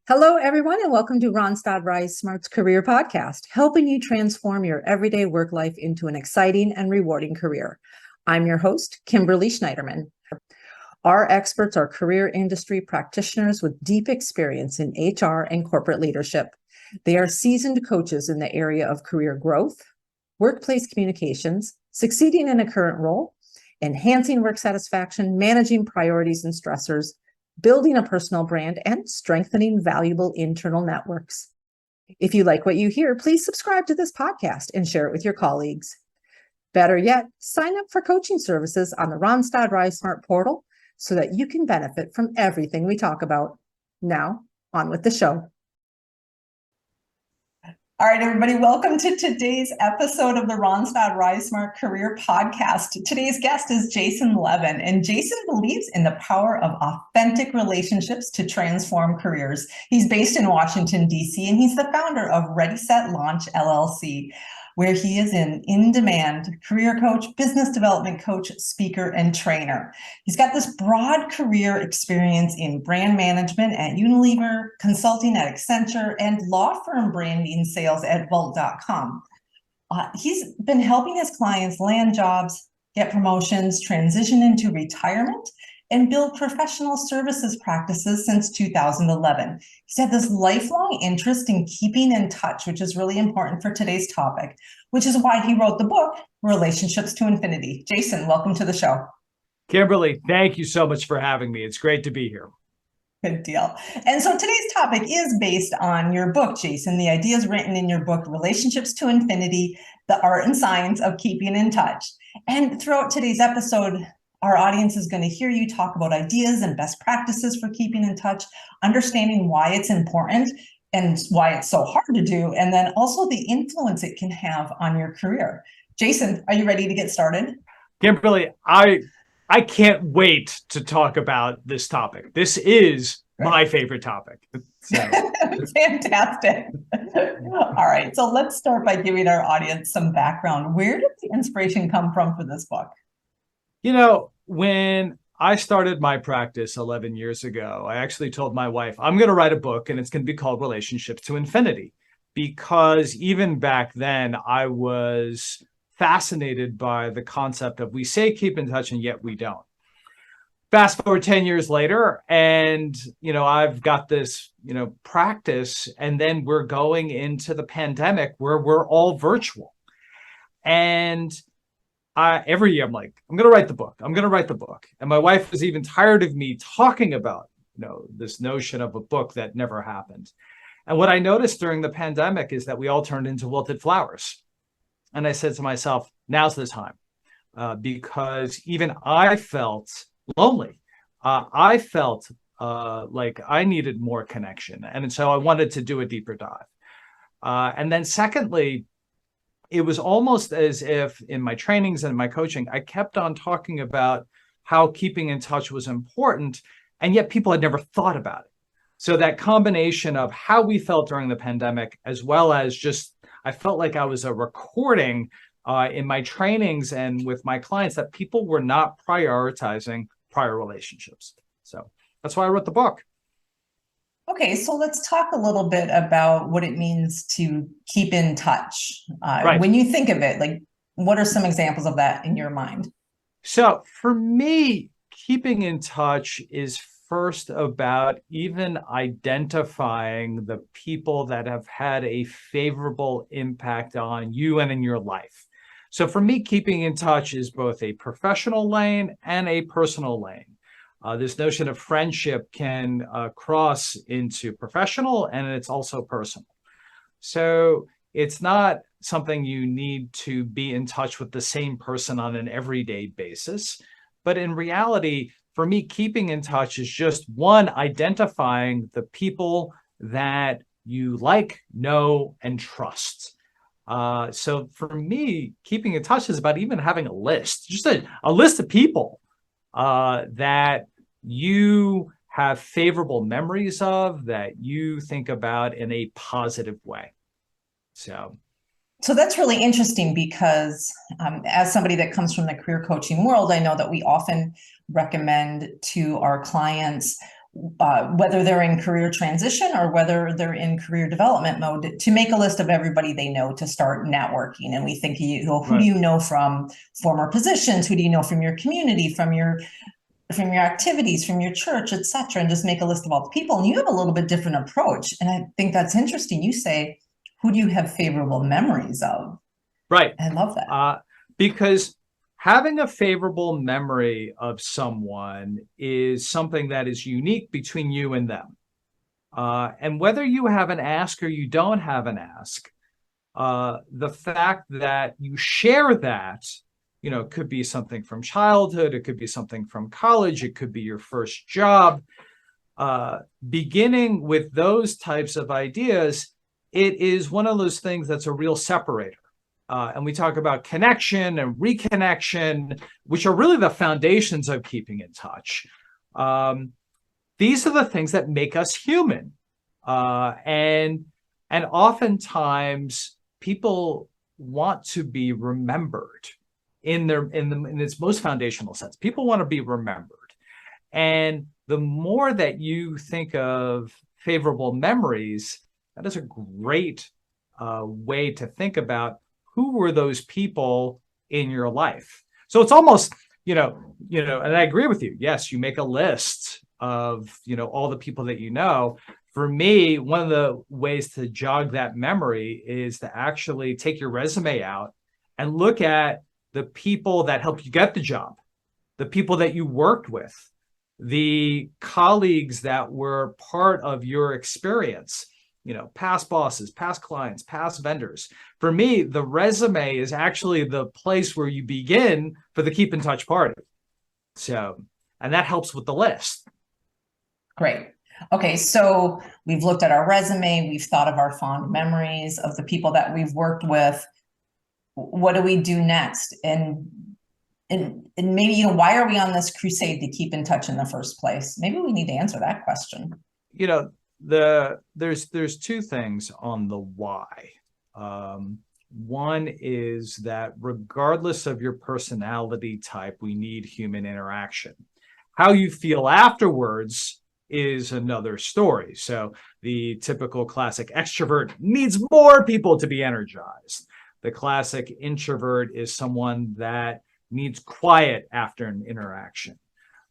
Hello, everyone, and welcome to Randstad RiseSmart's Career Podcast, helping you transform your everyday work life into an exciting and rewarding career. I'm your host, Kimberly Schneiderman. Our experts are career industry practitioners with deep experience in HR and corporate leadership. They are seasoned coaches in the area of career growth, workplace communications, succeeding in a current role, enhancing work satisfaction, managing priorities and stressors, building a personal brand, and strengthening valuable internal networks. If you like what you hear, please subscribe to this podcast and share it with your colleagues. Better yet, sign up for coaching services on the Randstad RiseSmart portal so that you can benefit from everything we talk about. Now, on with the show. All right, everybody, welcome to today's episode of the Randstad RiseSmart Career Podcast. Today's guest is Jason Levin, and Jason believes in the power of authentic relationships to transform careers. He's based in Washington, D.C., and he's the founder of Ready, Set, Launch, LLC, where he is an in-demand career coach, business development coach, speaker, and trainer. He's got this broad career experience in brand management at Unilever, consulting at Accenture, and law firm branding sales at Vault.com. He's been helping his clients land jobs, get promotions, transition into retirement, and build professional services practices since 2011. He's had this lifelong interest in keeping in touch, which is really important for today's topic, which is why he wrote the book, Relationships to Infinity. Jason, welcome to the show. Kimberly, thank you so much for having me. It's great to be here. Good deal. And so today's topic is based on your book, Jason. The ideas written in your book, Relationships to Infinity, the art and science of keeping in touch. And throughout today's episode, our audience is going to hear you talk about ideas and best practices for keeping in touch, understanding why it's important and why it's so hard to do, and then also the influence it can have on your career. Jason, are you ready to get started? Kimberly, I can't wait to talk about this topic. This is my favorite topic. So. Fantastic. All right, so let's start by giving our audience some background. Where did the inspiration come from for this book? You know, when I started my practice 11 years ago, I actually told my wife, I'm going to write a book and it's going to be called Relationships to Infinity, because even back then I was fascinated by the concept of we say keep in touch and yet we don't. Fast forward 10 years later, and I've got this practice, and then we're going into the pandemic where we're all virtual. And every year I'm like, I'm going to write the book. I'm going to write the book. And my wife was even tired of me talking about, this notion of a book that never happened. And what I noticed during the pandemic is that we all turned into wilted flowers. And I said to myself, now's the time, because even I felt lonely. I felt like I needed more connection. And so I wanted to do a deeper dive. And then secondly, it was almost as if in my trainings and my coaching, I kept on talking about how keeping in touch was important, and yet people had never thought about it. So that combination of how we felt during the pandemic, as well as just, I felt like I was a recording in my trainings and with my clients that people were not prioritizing prior relationships. So that's why I wrote the book. Okay, so let's talk a little bit about what it means to keep in touch. Right. When you think of it, like, what are some examples of that in your mind? So for me, keeping in touch is first about even identifying the people that have had a favorable impact on you and in your life. So for me, keeping in touch is both a professional lane and a personal lane. This notion of friendship can cross into professional, and it's also personal. So it's not something you need to be in touch with the same person on an everyday basis. But in reality, for me, keeping in touch is just one, identifying the people that you like, know, and trust. So for me, keeping in touch is about even having a list, just a list of people that you have favorable memories of, that you think about in a positive way. So that's really interesting because as somebody that comes from the career coaching world, I know that we often recommend to our clients whether they're in career transition or whether they're in career development mode, to make a list of everybody they know to start networking. And we think, who do you know from former positions? Who do you know from your community, from your activities, from your church, et cetera, and just make a list of all the people. And you have a little bit different approach. And I think that's interesting. You say, who do you have favorable memories of? Right. I love that. Because having a favorable memory of someone is something that is unique between you and them. And whether you have an ask or you don't have an ask, the fact that you share that, could be something from childhood, it could be something from college, it could be your first job. Beginning with those types of ideas, it is one of those things that's a real separator. And we talk about connection and reconnection, which are really the foundations of keeping in touch. These are the things that make us human. And oftentimes people want to be remembered in its most foundational sense. People want to be remembered. And the more that you think of favorable memories, that is a great way to think about who were those people in your life. So it's almost, and I agree with you. Yes, you make a list of, all the people that you know. For me, one of the ways to jog that memory is to actually take your resume out and look at the people that helped you get the job, the people that you worked with, the colleagues that were part of your experience, past bosses, past clients, past vendors. For me, the resume is actually the place where you begin for the keep in touch party. So, and that helps with the list. Great. Okay, so we've looked at our resume, we've thought of our fond memories of the people that we've worked with. What do we do next? And maybe, why are we on this crusade to keep in touch in the first place? Maybe we need to answer that question. There's two things on the why. One is that regardless of your personality type, we need human interaction. How you feel afterwards is another story. So the typical classic extrovert needs more people to be energized. The classic introvert is someone that needs quiet after an interaction.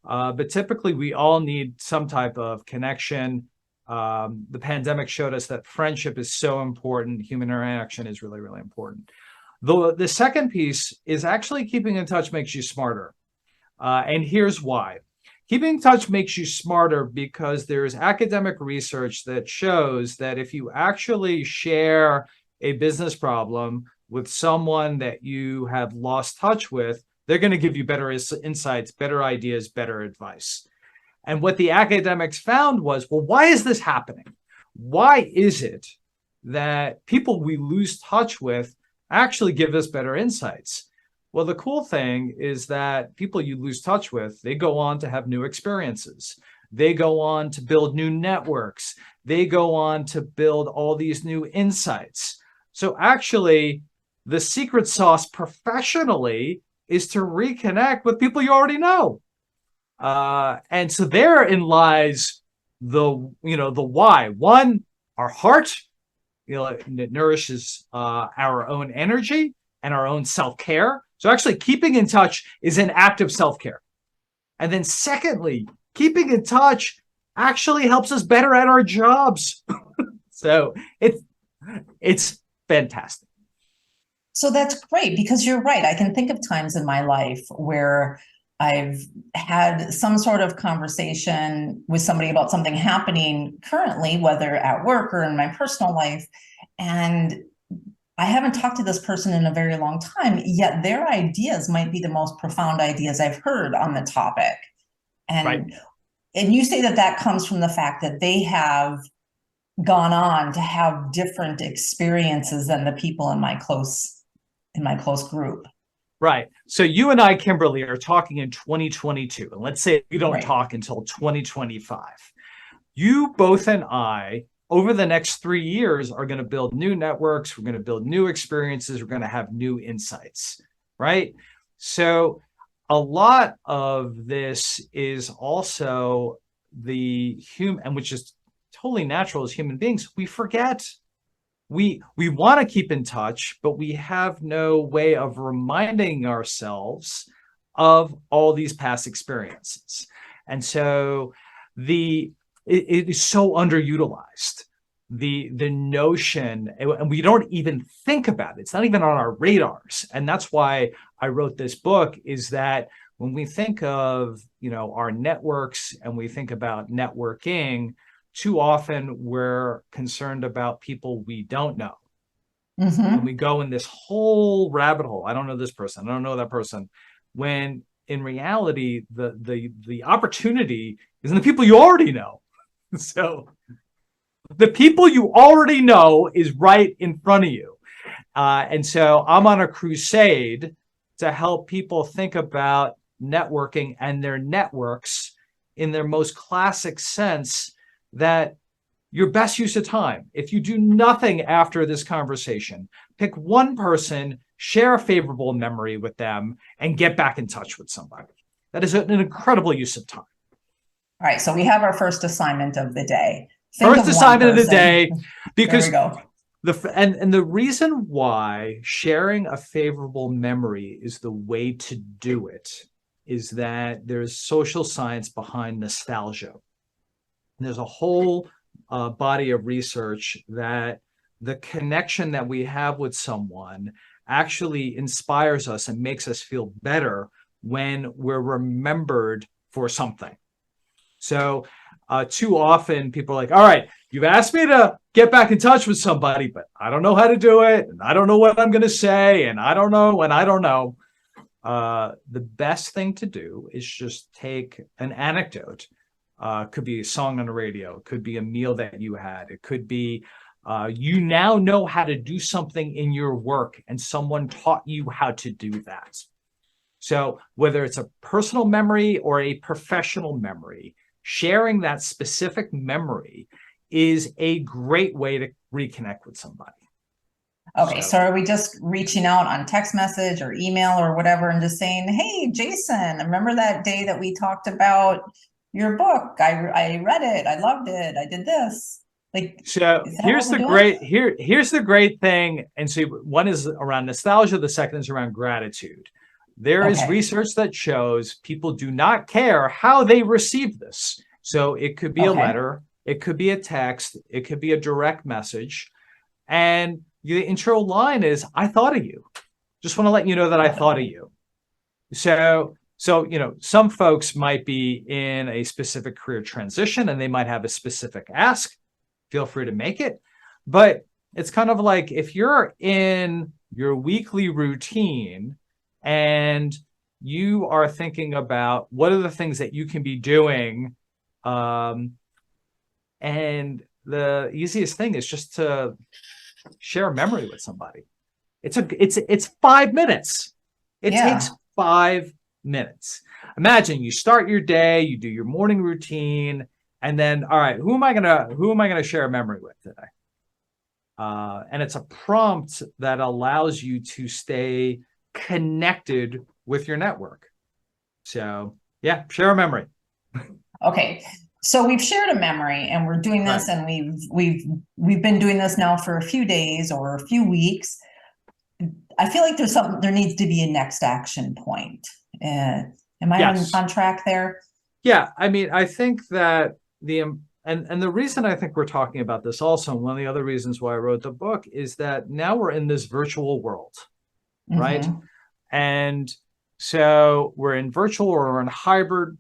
But typically, we all need some type of connection. The pandemic showed us that friendship is so important. Human interaction is really, really important. The second piece is actually keeping in touch makes you smarter. And here's why. Keeping in touch makes you smarter because there's academic research that shows that if you actually share a business problem with someone that you have lost touch with, they're going to give you better insights, better ideas, better advice. And what the academics found was, well, why is this happening? Why is it that people we lose touch with actually give us better insights? Well, the cool thing is that people you lose touch with, they go on to have new experiences. They go on to build new networks. They go on to build all these new insights. So actually, the secret sauce professionally is to reconnect with people you already know. And so therein lies the why. One, our heart, it nourishes our own energy and our own self-care. So actually keeping in touch is an act of self-care. And then secondly, keeping in touch actually helps us better at our jobs. So it's fantastic. So that's great, because you're right. I can think of times in my life where I've had some sort of conversation with somebody about something happening currently, whether at work or in my personal life, and I haven't talked to this person in a very long time, yet their ideas might be the most profound ideas I've heard on the topic. And, right. And you say that comes from the fact that they have gone on to have different experiences than the people in my close group. Right. So you and I, Kimberly, are talking in 2022. And let's say we don't talk until 2025. You both and I, over the next 3 years, are going to build new networks. We're going to build new experiences. We're going to have new insights, right? So a lot of this is also the human, and which is totally natural as human beings, we forget. We want to keep in touch, but we have no way of reminding ourselves of all these past experiences. And so it is so underutilized. The notion, and we don't even think about it. It's not even on our radars. And that's why I wrote this book, is that when we think of, our networks and we think about networking, too often we're concerned about people we don't know. Mm-hmm. And we go in this whole rabbit hole. I don't know this person. I don't know that person. When in reality, the opportunity is in the people you already know. So the people you already know is right in front of you. And so I'm on a crusade to help people think about networking and their networks in their most classic sense, that your best use of time, if you do nothing after this conversation, pick one person, share a favorable memory with them, and get back in touch with somebody. That is an incredible use of time. All right, so we have our first assignment of the day. First assignment of the day, because there we go. And the reason why sharing a favorable memory is the way to do it is that there's social science behind nostalgia. There's a whole body of research that the connection that we have with someone actually inspires us and makes us feel better when we're remembered for something. So too often people are like, all right, you've asked me to get back in touch with somebody, but I don't know how to do it. And I don't know what I'm going to say. And I don't know. And I don't know. The best thing to do is just take an anecdote. Could be a song on the radio. It could be a meal that you had. It could be you now know how to do something in your work and someone taught you how to do that. So whether it's a personal memory or a professional memory, sharing that specific memory is a great way to reconnect with somebody. Okay, so are we just reaching out on text message or email or whatever and just saying, hey, Jason, remember that day that we talked about your book? I read it. I loved it. I did this. So here's the great thing. And so one is around nostalgia. The second is around gratitude. There is research that shows people do not care how they receive this. So it could be a letter, it could be a text, it could be a direct message. And the intro line is, I thought of you. Just want to let you know that I thought of you. So, some folks might be in a specific career transition and they might have a specific ask. Feel free to make it. But it's kind of like if you're in your weekly routine and you are thinking about what are the things that you can be doing. And the easiest thing is just to share a memory with somebody. It's 5 minutes. It takes 5 minutes. Imagine you start your day, you do your morning routine, and then, all right, who am I gonna share a memory with today? And it's a prompt that allows you to stay connected with your network. So yeah, share a memory. Okay. So we've shared a memory and we're doing this and we've been doing this now for a few days or a few weeks. I feel like there needs to be a next action point. Am I on track there? Yeah. I mean, I think that and the reason I think we're talking about this also, and one of the other reasons why I wrote the book, is that now we're in this virtual world, right? And so we're in virtual or we're in hybrid.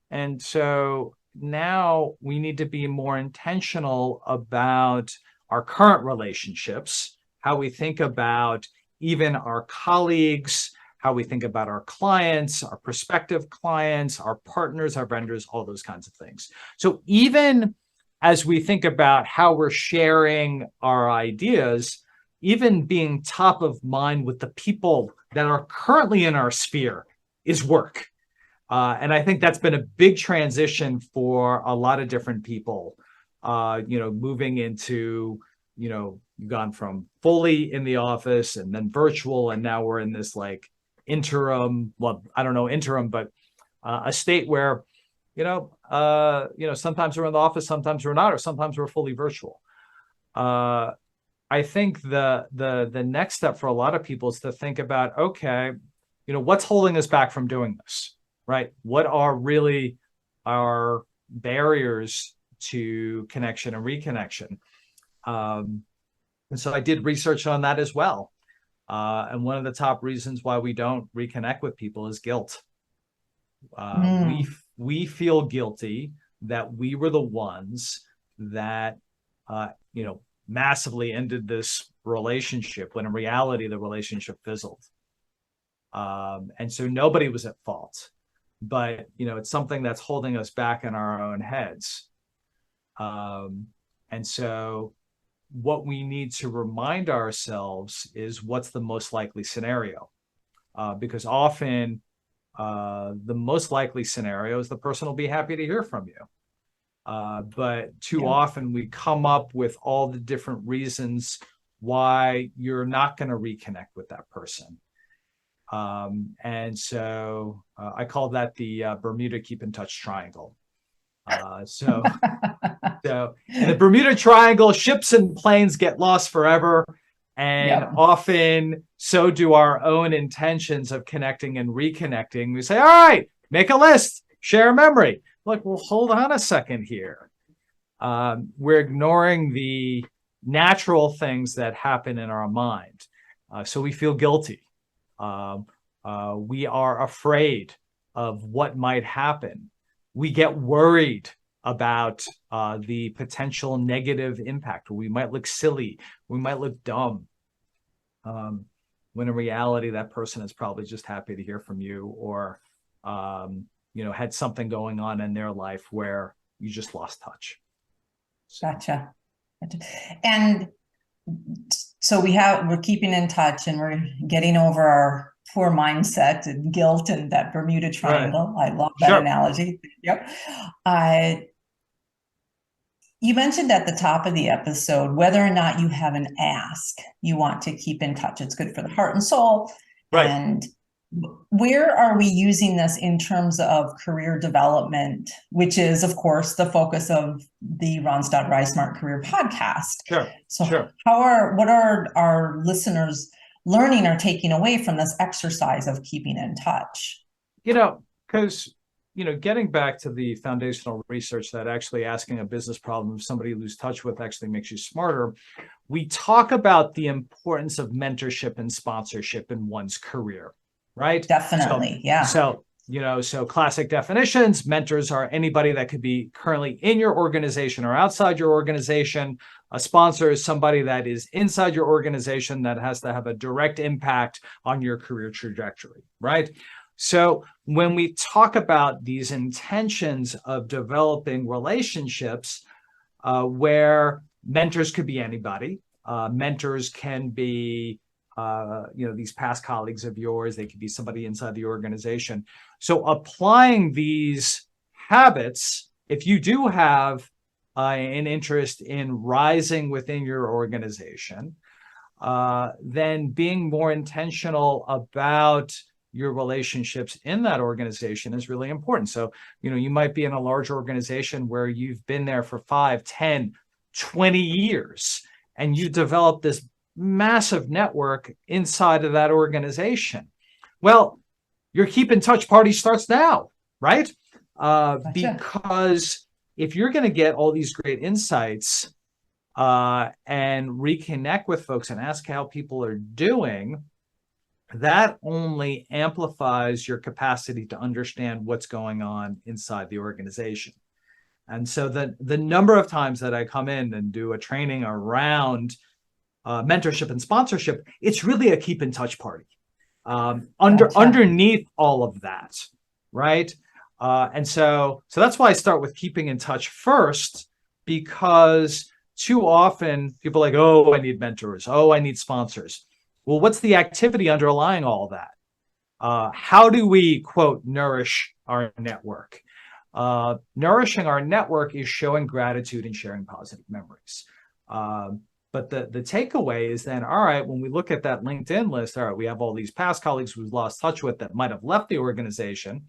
And so now we need to be more intentional about our current relationships, how we think about even our colleagues, how we think about our clients, our prospective clients, our partners, our vendors, all those kinds of things. So even as we think about how we're sharing our ideas, even being top of mind with the people that are currently in our sphere is work. And I think that's been a big transition for a lot of different people, moving into, you've gone from fully in the office and then virtual, and now we're in this like interim, but a state where sometimes we're in the office, sometimes we're not, or sometimes we're fully virtual. I think the next step for a lot of people is to think about, okay, what's holding us back from doing this, right? What are really our barriers to connection and reconnection? And so I did research on that as well. And one of the top reasons why we don't reconnect with people is guilt. We feel guilty that we were the ones that, massively ended this relationship, when in reality, the relationship fizzled. And so nobody was at fault, but, it's something that's holding us back in our own heads. And so what we need to remind ourselves is what's the most likely scenario, because often the most likely scenario is the person will be happy to hear from you. But too often we come up with all the different reasons why you're not going to reconnect with that person. And so I call that the Bermuda keep in touch triangle. So in the Bermuda Triangle, ships and planes get lost forever. And often so do our own intentions of connecting and reconnecting. We say, all right, make a list, share a memory. Like, well, hold on a second here. We're ignoring the natural things that happen in our mind. So we feel guilty. We are afraid of what might happen. We get worried about the potential negative impact. We might look silly. We might look dumb. When in reality, that person is probably just happy to hear from you, or had something going on in their life where you just lost touch. Gotcha. And so we're keeping in touch, and we're getting over our poor mindset and guilt and that Bermuda Triangle. Right. I love that analogy. Yep. You mentioned at the top of the episode whether or not you have an ask you want to keep in touch. It's good for the heart and soul. Right. And where are we using this in terms of career development, which is, of course, the focus of the Randstad RiseSmart Career Podcast? Sure. So sure. What are our listeners learning or taking away from this exercise of keeping in touch? Because, getting back to the foundational research that actually asking a business problem of somebody you lose touch with actually makes you smarter, we talk about the importance of mentorship and sponsorship in one's career, right? Definitely, So classic definitions: mentors are anybody that could be currently in your organization or outside your organization. A sponsor is somebody that is inside your organization that has to have a direct impact on your career trajectory, right? So when we talk about these intentions of developing relationships, where mentors could be anybody, mentors can be these past colleagues of yours, they could be somebody inside the organization. So applying these habits, if you do have an interest in rising within your organization, then being more intentional about your relationships in that organization is really important. So, you might be in a large organization where you've been there for 5, 10, 20 years, and you develop this massive network inside of that organization. Well, your keep in touch party starts now, right? Because if you're going to get all these great insights and reconnect with folks and ask how people are doing, that only amplifies your capacity to understand what's going on inside the organization. And so the number of times that I come in and do a training around mentorship and sponsorship, it's really a keep in touch party. Underneath all of that, right? And so that's why I start with keeping in touch first, because too often people are like, oh, I need mentors. Oh, I need sponsors. Well, what's the activity underlying all that? How do we, quote, nourish our network? Nourishing our network is showing gratitude and sharing positive memories. But the takeaway is then, all right, when we look at that LinkedIn list, all right, we have all these past colleagues we've lost touch with that might have left the organization.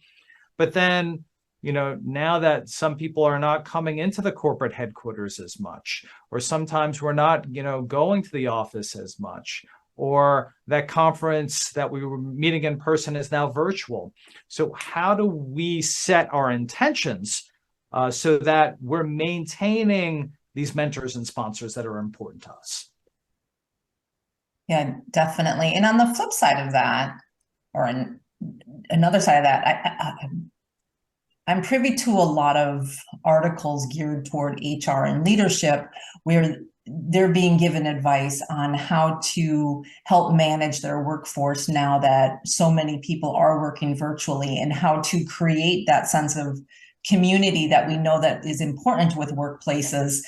But then now that some people are not coming into the corporate headquarters as much, or sometimes we're not, going to the office as much, or that conference that we were meeting in person is now virtual. So how do we set our intentions so that we're maintaining these mentors and sponsors that are important to us? Yeah, definitely. And on the flip side of that, or another side of that, I'm privy to a lot of articles geared toward HR and leadership where they're being given advice on how to help manage their workforce now that so many people are working virtually, and how to create that sense of community that we know that is important with workplaces,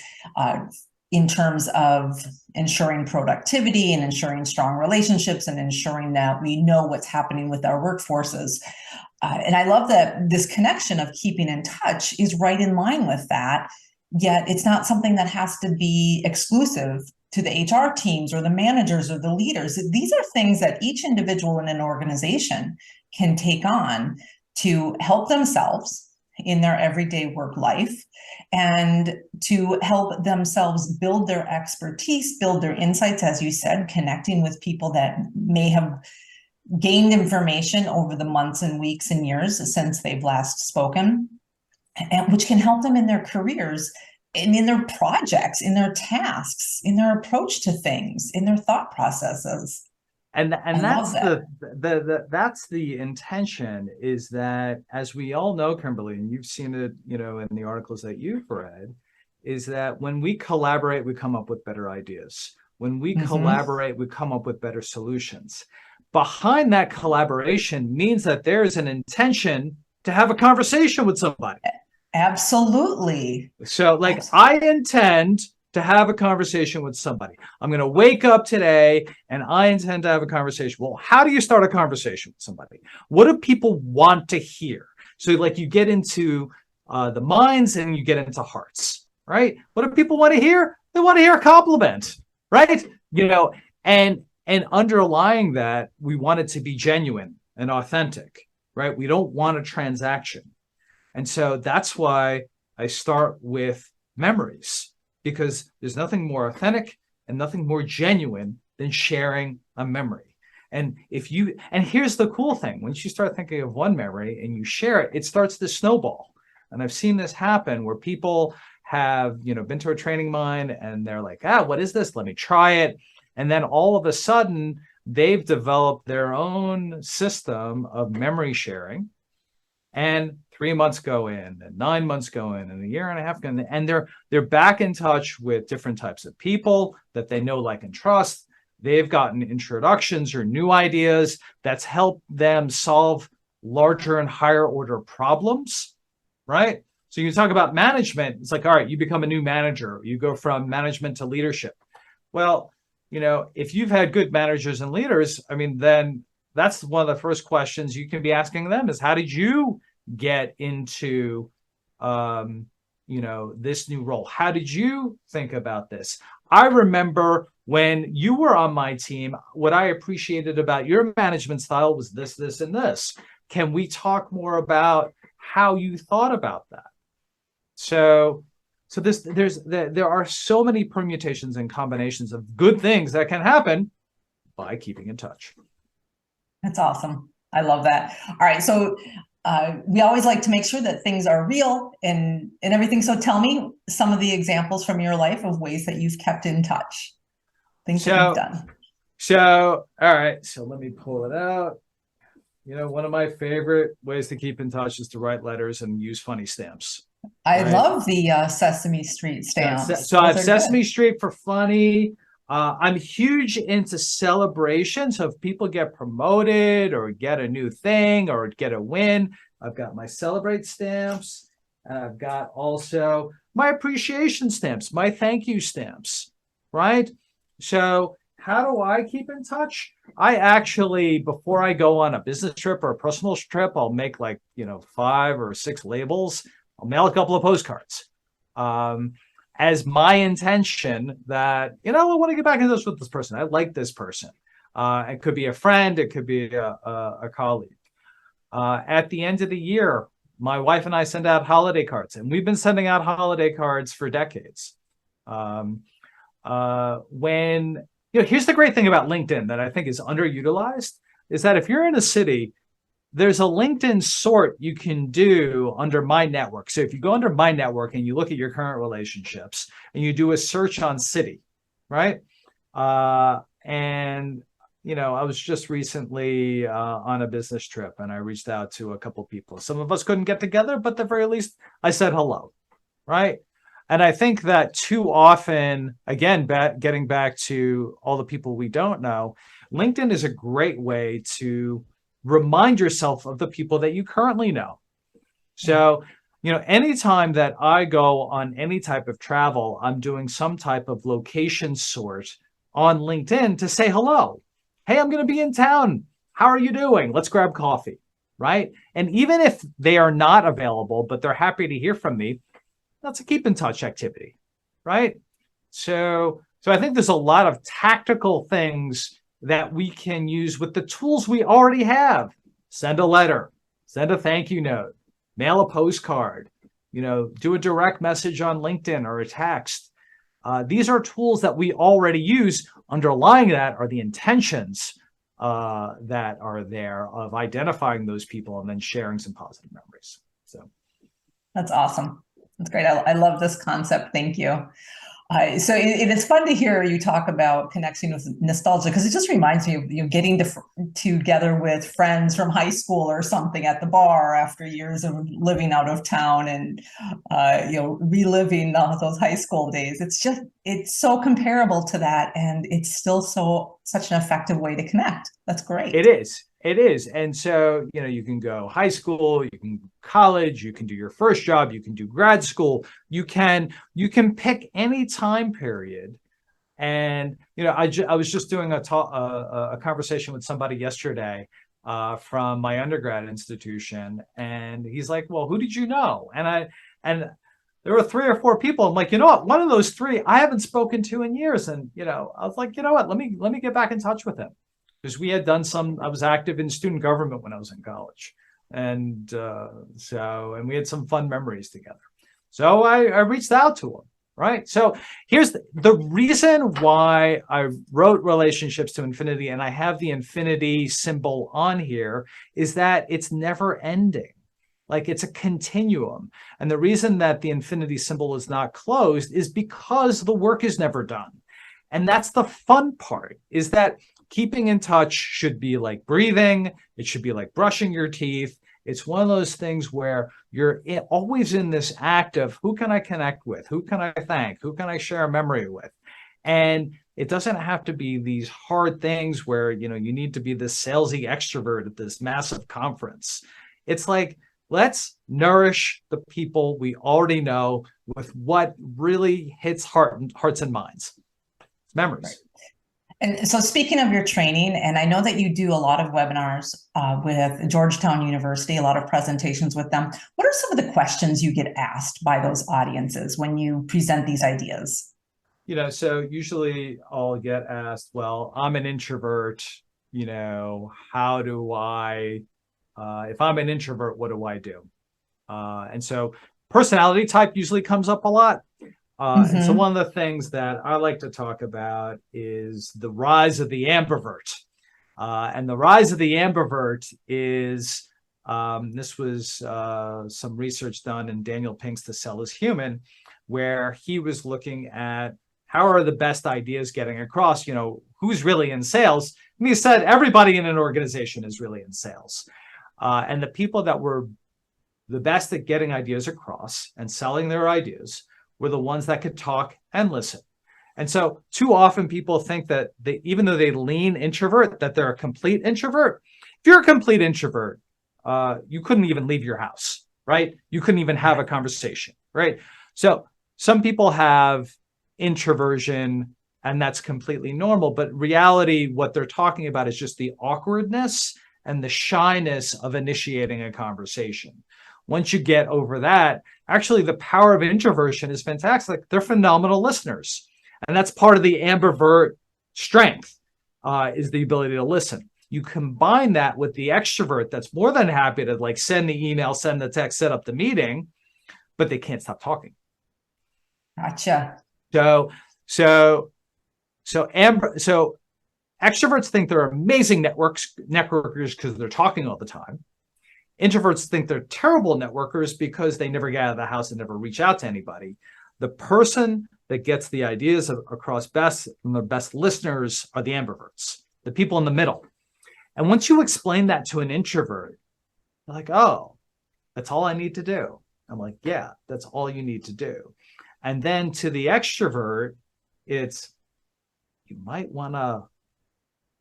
in terms of ensuring productivity and ensuring strong relationships and ensuring that we know what's happening with our workforces. And I love that this connection of keeping in touch is right in line with that, yet it's not something that has to be exclusive to the HR teams or the managers or the leaders. These are things that each individual in an organization can take on to help themselves in their everyday work life, and to help themselves build their expertise, build their insights, as you said, connecting with people that may have gained information over the months and weeks and years since they've last spoken, and which can help them in their careers and in their projects, in their tasks, in their approach to things, in their thought processes. And that's that's the intention, is that, as we all know, Kimberly, and you've seen it, in the articles that you've read, is that when we collaborate, we come up with better ideas. When we collaborate, we come up with better solutions. Behind that collaboration means that there's an intention to have a conversation with somebody. Absolutely. So, I intend to have a conversation with somebody. I'm going to wake up today and I intend to have a conversation. Well, how do you start a conversation with somebody? What do people want to hear? So you get into the minds and you get into hearts, right? What do people want to hear? They want to hear a compliment, right? And underlying that, we want it to be genuine and authentic, right? We don't want a transaction. And so that's why I start with memories, because there's nothing more authentic and nothing more genuine than sharing a memory. And here's the cool thing: once you start thinking of one memory and you share it, it starts to snowball. And I've seen this happen where people have, been to a training mine and they're like, what is this? Let me try it. And then all of a sudden they've developed their own system of memory sharing. And 3 months go in, and 9 months go in, and a year and a half go in, and they're back in touch with different types of people that they know, like, and trust. They've gotten introductions or new ideas that's helped them solve larger and higher order problems, right? So you talk about management. It's like, all right, you become a new manager. You go from management to leadership. Well, if you've had good managers and leaders, then that's one of the first questions you can be asking them is, how did you get into, this new role? How did you think about this? I remember when you were on my team, what I appreciated about your management style was this, this, and this. Can we talk more about how you thought about that? So there are so many permutations and combinations of good things that can happen by keeping in touch. That's awesome. I love that. All right. So we always like to make sure that things are real and everything. So tell me some of the examples from your life of ways that you've kept in touch, things that you've done. So, all right. So let me pull it out. One of my favorite ways to keep in touch is to write letters and use funny stamps. I love the Sesame Street stamps. So I have Sesame Street for funny. I'm huge into celebrations. So if people get promoted or get a new thing or get a win, I've got my celebrate stamps. And I've got also my appreciation stamps, my thank you stamps, right? So how do I keep in touch? I actually, before I go on a business trip or a personal trip, I'll make 5 or 6 labels. I'll mail a couple of postcards. As my intention that, I want to get back in touch with this person. I like this person. It could be a friend. It could be a colleague. At the end of the year, my wife and I send out holiday cards, and we've been sending out holiday cards for decades. Here's the great thing about LinkedIn that I think is underutilized, is that if you're in a city, there's a LinkedIn sort you can do under My Network. So if you go under My Network and you look at your current relationships and you do a search on city, right? I was just recently on a business trip, and I reached out to a couple people. Some of us couldn't get together, but at the very least, I said hello, right? And I think that too often, again, getting back to all the people we don't know, LinkedIn is a great way to remind yourself of the people that you currently know. So, anytime that I go on any type of travel, I'm doing some type of location sort on LinkedIn to say hello. Hey, I'm going to be in town. How are you doing? Let's grab coffee, right? And even if they are not available, but they're happy to hear from me, that's a keep in touch activity, right? So I think there's a lot of tactical things that we can use with the tools we already have. Send a letter, send a thank you note, mail a postcard, do a direct message on LinkedIn or a text. These are tools that we already use. Underlying that are the intentions that are there of identifying those people and then sharing some positive memories. So that's awesome. That's great. I love this concept. Thank you. So it is fun to hear you talk about connecting with nostalgia, because it just reminds me of getting together with friends from high school or something at the bar after years of living out of town and reliving those high school days. It's so comparable to that, and it's still such an effective way to connect. That's great. It is. And so, you can go high school, you can college, you can do your first job, you can do grad school, you can pick any time period. And, I was just doing a conversation with somebody yesterday from my undergrad institution. And he's like, well, who did you know? And there were 3 or 4 people. I'm like, you know what? One of those 3 I haven't spoken to in years. And, I was like, you know what? Let me get back in touch with him. Because we had done I was active in student government when I was in college. And and we had some fun memories together. So I reached out to him, right? So here's the reason why I wrote Relationships to Infinity, and I have the infinity symbol on here, is that it's never ending. Like, it's a continuum. And the reason that the infinity symbol is not closed is because the work is never done. And that's the fun part, is that keeping in touch should be like breathing. It should be like brushing your teeth. It's one of those things where you're always in this act of, who can I connect with? Who can I thank? Who can I share a memory with? And it doesn't have to be these hard things where, you need to be this salesy extrovert at this massive conference. It's like, let's nourish the people we already know with what really hits hearts and minds. It's memories. Right. And so, speaking of your training, and I know that you do a lot of webinars with Georgetown University, a lot of presentations with them. What are some of the questions you get asked by those audiences when you present these ideas? So usually I'll get asked, well, I'm an introvert, how do I, if I'm an introvert, what do I do? And so personality type usually comes up a lot. And so one of the things that I like to talk about is the rise of the Ambervert. And the rise of the Ambervert is, this was some research done in Daniel Pink's The Sell is Human, where he was looking at how are the best ideas getting across, who's really in sales. And he said everybody in an organization is really in sales. And the people that were the best at getting ideas across and selling their ideas were the ones that could talk and listen. And so too often people think that even though they lean introvert, that they're a complete introvert. If you're a complete introvert, you couldn't even leave your house, right? You couldn't even have a conversation, right? So some people have introversion, and that's completely normal. But reality, what they're talking about is just the awkwardness and the shyness of initiating a conversation. Once you get over that, actually the power of introversion is fantastic. They're phenomenal listeners. And that's part of the Ambervert strength, is the ability to listen. You combine that with the extrovert that's more than happy to like send the email, send the text, set up the meeting, but they can't stop talking. Gotcha. So extroverts think they're amazing networkers because they're talking all the time. Introverts think they're terrible networkers because they never get out of the house and never reach out to anybody. The person that gets the ideas across best and the best listeners are the ambiverts, the people in the middle. And once you explain that to an introvert, they're like, oh, that's all I need to do. I'm like, yeah, that's all you need to do. And then to the extrovert, it's, you might want to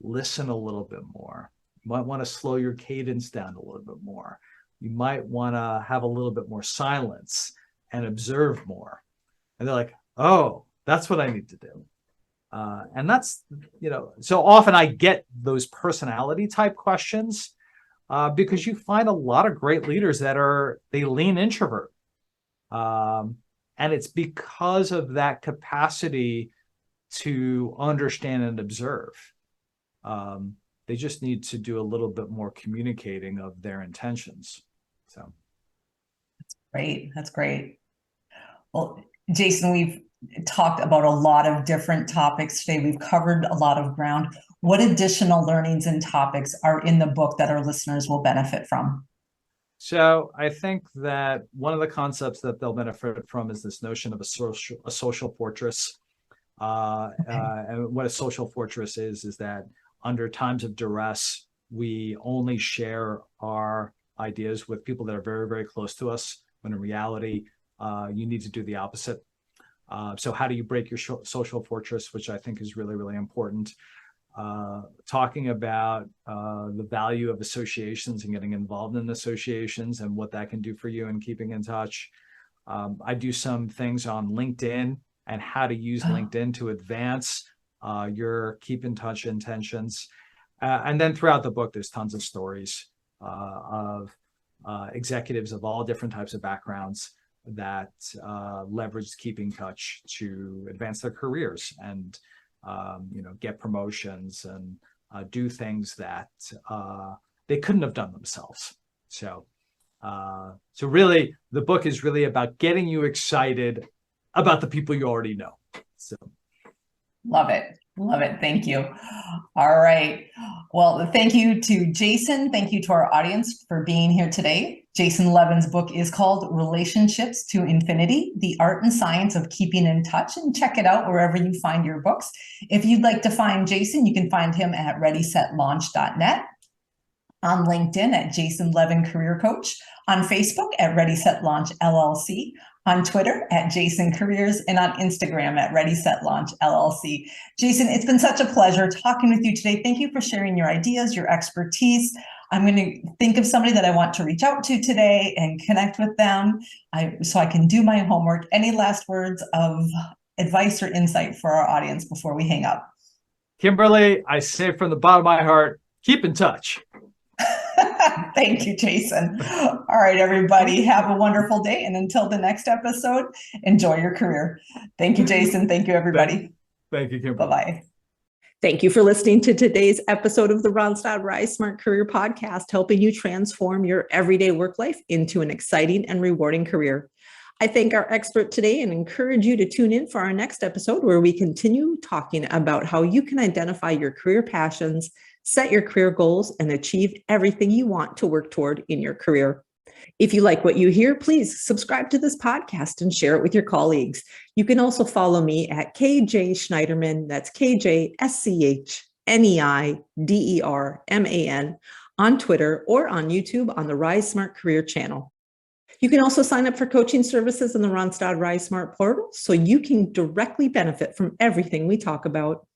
listen a little bit more. You might want to slow your cadence down a little bit more. You might want to have a little bit more silence and observe more. And they're like, oh, that's what I need to do. And that's, so often I get those personality type questions because you find a lot of great leaders they lean introvert. And it's because of that capacity to understand and observe. They just need to do a little bit more communicating of their intentions. So that's great. That's great. Well, Jason, we've talked about a lot of different topics today. We've covered a lot of ground. What additional learnings and topics are in the book that our listeners will benefit from? So I think that one of the concepts that they'll benefit from is this notion of a social fortress. And what a social fortress is that under times of duress, we only share our ideas with people that are very, very close to us, when in reality, you need to do the opposite. So how do you break your social fortress, which I think is really, really important. Talking about the value of associations and getting involved in associations and what that can do for you and keeping in touch. I do some things on LinkedIn and how to use LinkedIn to advance your keep in touch intentions. And then throughout the book, there's tons of stories of executives of all different types of backgrounds that leverage keeping in touch to advance their careers and get promotions and do things that they couldn't have done themselves. So really, the book is really about getting you excited about the people you already know. So, love it. Love it. Thank you. All right. Well, thank you to Jason. Thank you to our audience for being here today. Jason Levin's book is called Relationships to Infinity, The Art and Science of Keeping in Touch, and check it out wherever you find your books. If you'd like to find Jason, you can find him at readysetlaunch.net, on LinkedIn at Jason Levin Career Coach, on Facebook at Ready Set Launch LLC, on Twitter at Jason Careers, and on Instagram at Ready Set Launch LLC. Jason, it's been such a pleasure talking with you today. Thank you for sharing your ideas, your expertise. I'm going to think of somebody that I want to reach out to today and connect with them so I can do my homework. Any last words of advice or insight for our audience before we hang up? Kimberly, I say from the bottom of my heart, keep in touch. Thank you, Jason. All right, everybody, have a wonderful day. And until the next episode, enjoy your career. Thank you, Jason. Thank you, everybody. Thank you, Kimberly. Bye-bye. Thank you for listening to today's episode of the Randstad RiseSmart Career Podcast, helping you transform your everyday work life into an exciting and rewarding career. I thank our expert today and encourage you to tune in for our next episode where we continue talking about how you can identify your career passions, set your career goals, and achieve everything you want to work toward in your career. If you like what you hear, please subscribe to this podcast and share it with your colleagues. You can also follow me at KJ Schneiderman, that's KJ-SCHNEIDERMAN, on Twitter or on YouTube on the RiseSmart Career channel. You can also sign up for coaching services in the Randstad RiseSmart portal so you can directly benefit from everything we talk about.